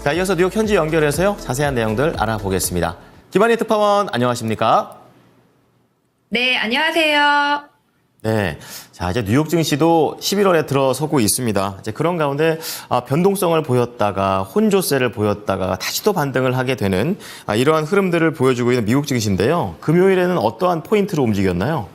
자, 이어서 뉴욕 현지 연결해서요. 자세한 내용들 알아보겠습니다. 김한희 특파원 안녕하십니까? 네, 안녕하세요. 네. 자, 이제 뉴욕 증시도 11월에 들어서고 있습니다. 이제 그런 가운데 변동성을 보였다가 혼조세를 보였다가 다시 또 반등을 하게 되는 이러한 흐름들을 보여주고 있는 미국 증시인데요. 금요일에는 어떠한 포인트로 움직였나요?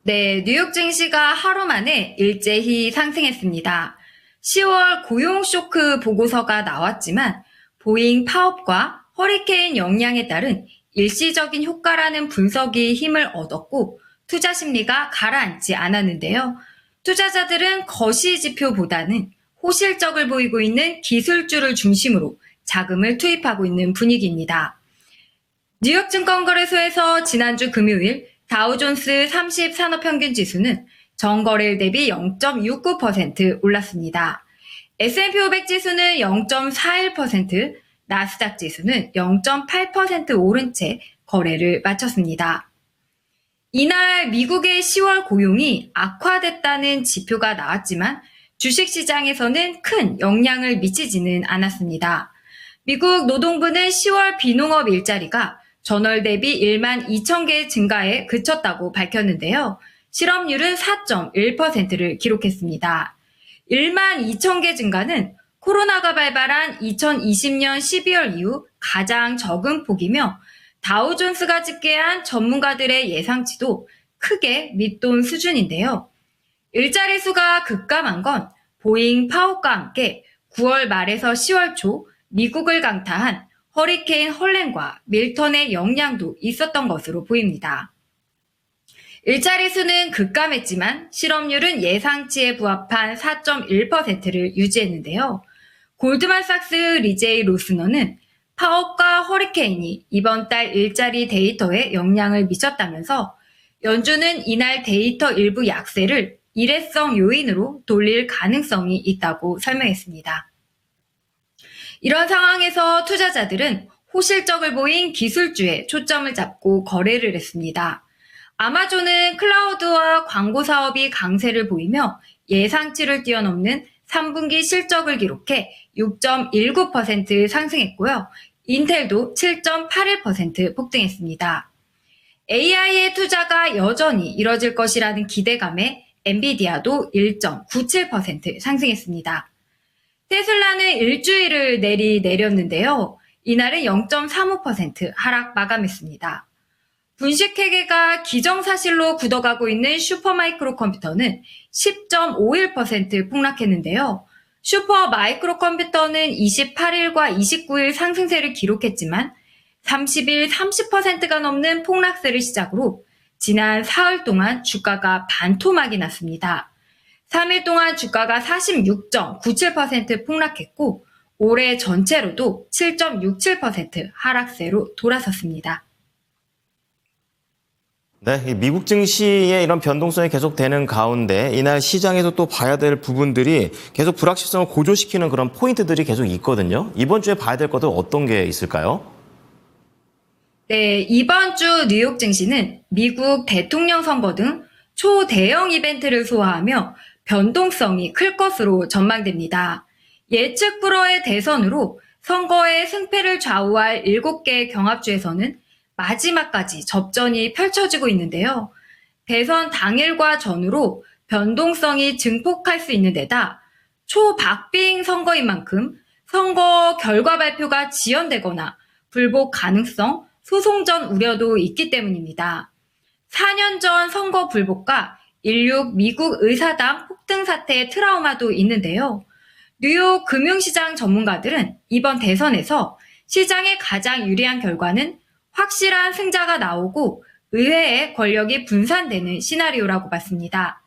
네, 뉴욕 증시가 하루 만에 일제히 상승했습니다. 10월 고용 쇼크 보고서가 나왔지만 보잉 파업과 허리케인 영향에 따른 일시적인 효과라는 분석이 힘을 얻었고 투자 심리가 가라앉지 않았는데요. 투자자들은 거시 지표보다는 호실적을 보이고 있는 기술주를 중심으로 자금을 투입하고 있는 분위기입니다. 뉴욕 증권거래소에서 지난주 금요일 다우존스 30 산업평균지수는 전거래일 대비 0.69% 올랐습니다. S&P 500 지수는 0.41%, 나스닥 지수는 0.8% 오른 채 거래를 마쳤습니다. 이날 미국의 10월 고용이 악화됐다는 지표가 나왔지만 주식시장에서는 큰 영향을 미치지는 않았습니다. 미국 노동부는 10월 비농업 일자리가 전월 대비 1만 2천 개 증가에 그쳤다고 밝혔는데요. 실업률은 4.1%를 기록했습니다. 1만 2천 개 증가는 코로나가 발발한 2020년 12월 이후 가장 적은 폭이며 다우존스가 집계한 전문가들의 예상치도 크게 밑돈 수준인데요. 일자리 수가 급감한 건 보잉 파업과 함께 9월 말에서 10월 초 미국을 강타한 허리케인 헐렌과 밀턴의 영향도 있었던 것으로 보입니다. 일자리 수는 급감했지만 실업률은 예상치에 부합한 4.1%를 유지했는데요. 골드만삭스 리제이 로스너는 파업과 허리케인이 이번 달 일자리 데이터에 영향을 미쳤다면서 연준은 이날 데이터 일부 약세를 일회성 요인으로 돌릴 가능성이 있다고 설명했습니다. 이런 상황에서 투자자들은 호실적을 보인 기술주에 초점을 잡고 거래를 했습니다. 아마존은 클라우드와 광고 사업이 강세를 보이며 예상치를 뛰어넘는 3분기 실적을 기록해 6.19% 상승했고요. 인텔도 7.81% 폭등했습니다. AI의 투자가 여전히 이뤄질 것이라는 기대감에 엔비디아도 1.97% 상승했습니다. 테슬라는 일주일을 내렸는데요. 이날은 0.35% 하락 마감했습니다. 분식회계가 기정사실로 굳어가고 있는 슈퍼마이크로 컴퓨터는 10.51% 폭락했는데요. 슈퍼마이크로 컴퓨터는 28일과 29일 상승세를 기록했지만 30일 30%가 넘는 폭락세를 시작으로 지난 사흘 동안 주가가 반토막이 났습니다. 3일 동안 주가가 46.97% 폭락했고 올해 전체로도 7.67% 하락세로 돌아섰습니다. 네, 미국 증시의 이런 변동성이 계속되는 가운데 이날 시장에서 또 봐야 될 부분들이 계속 불확실성을 고조시키는 그런 포인트들이 계속 있거든요. 이번 주에 봐야 될 것들 어떤 게 있을까요? 네, 이번 주 뉴욕 증시는 미국 대통령 선거 등 초대형 이벤트를 소화하며 변동성이 클 것으로 전망됩니다. 예측 불허의 대선으로 선거의 승패를 좌우할 7개 경합주에서는 마지막까지 접전이 펼쳐지고 있는데요. 대선 당일과 전후로 변동성이 증폭할 수 있는 데다 초박빙 선거인 만큼 선거 결과 발표가 지연되거나 불복 가능성, 소송전 우려도 있기 때문입니다. 4년 전 선거 불복과 16 미국 의사당 폭등 사태의 트라우마도 있는데요. 뉴욕 금융시장 전문가들은 이번 대선에서 시장에 가장 유리한 결과는 확실한 승자가 나오고 의회의 권력이 분산되는 시나리오라고 봤습니다.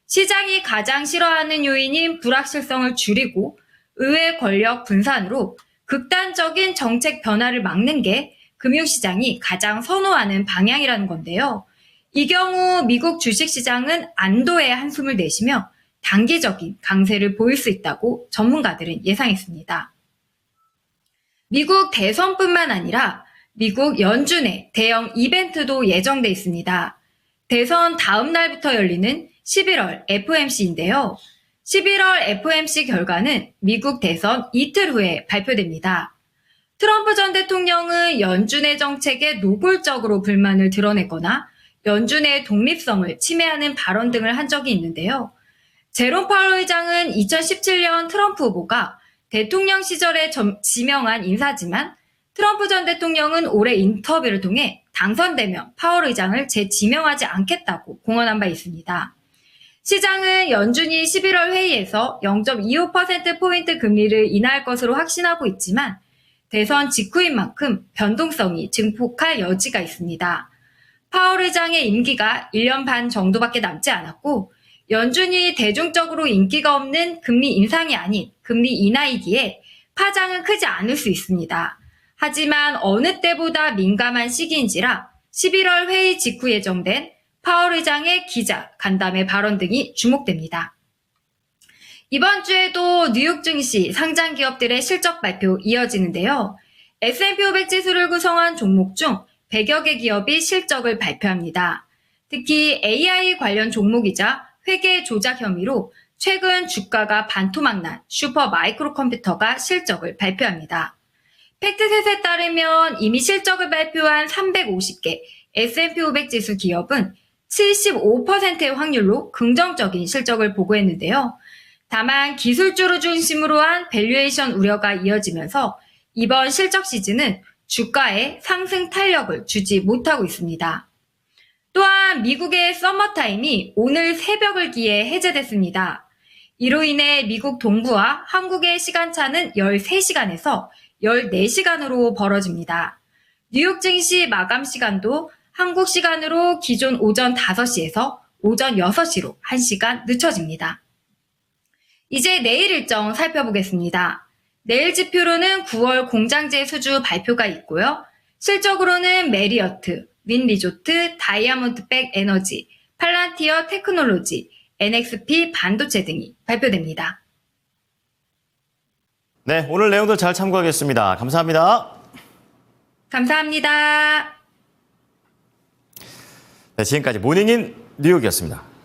시장이 가장 싫어하는 요인인 불확실성을 줄이고 의회 권력 분산으로 극단적인 정책 변화를 막는 게 금융시장이 가장 선호하는 방향이라는 건데요. 이 경우 미국 주식시장은 안도의 한숨을 내쉬며 단기적인 강세를 보일 수 있다고 전문가들은 예상했습니다. 미국 대선뿐만 아니라 미국 연준의 대형 이벤트도 예정돼 있습니다. 대선 다음 날부터 열리는 11월 FOMC인데요. 11월 FOMC 결과는 미국 대선 이틀 후에 발표됩니다. 트럼프 전 대통령은 연준의 정책에 노골적으로 불만을 드러냈거나 연준의 독립성을 침해하는 발언 등을 한 적이 있는데요. 제롬 파월 의장은 2017년 트럼프 후보가 대통령 시절에 지명한 인사지만 트럼프 전 대통령은 올해 인터뷰를 통해 당선되면 파월 의장을 재지명하지 않겠다고 공언한 바 있습니다. 시장은 연준이 11월 회의에서 0.25%포인트 금리를 인하할 것으로 확신하고 있지만 대선 직후인 만큼 변동성이 증폭할 여지가 있습니다. 파월 의장의 임기가 1년 반 정도밖에 남지 않았고 연준이 대중적으로 인기가 없는 금리 인상이 아닌 금리 인하이기에 파장은 크지 않을 수 있습니다. 하지만 어느 때보다 민감한 시기인지라 11월 회의 직후 예정된 파월 의장의 기자 간담회 발언 등이 주목됩니다. 이번 주에도 뉴욕 증시 상장 기업들의 실적 발표 이어지는데요. S&P 500 지수를 구성한 종목 중 100여 개 기업이 실적을 발표합니다. 특히 AI 관련 종목이자 회계 조작 혐의로 최근 주가가 반토막난 슈퍼 마이크로 컴퓨터가 실적을 발표합니다. 팩트셋에 따르면 이미 실적을 발표한 350개 S&P 500 지수 기업은 75%의 확률로 긍정적인 실적을 보고했는데요. 다만 기술주를 중심으로 한 밸류에이션 우려가 이어지면서 이번 실적 시즌은 주가에 상승 탄력을 주지 못하고 있습니다. 또한 미국의 서머타임이 오늘 새벽을 기해 해제됐습니다. 이로 인해 미국 동부와 한국의 시간차는 13시간에서 14시간으로 벌어집니다. 뉴욕 증시 마감 시간도 한국 시간으로 기존 오전 5시에서 오전 6시로 1시간 늦춰집니다. 이제 내일 일정 살펴보겠습니다. 내일 지표로는 9월 공장제 수주 발표가 있고요. 실적으로는 메리어트, 윈리조트, 다이아몬드백 에너지, 팔란티어 테크놀로지, NXP 반도체 등이 발표됩니다. 네, 오늘 내용들 잘 참고하겠습니다. 감사합니다. 감사합니다. 네, 지금까지 모닝인 뉴욕이었습니다.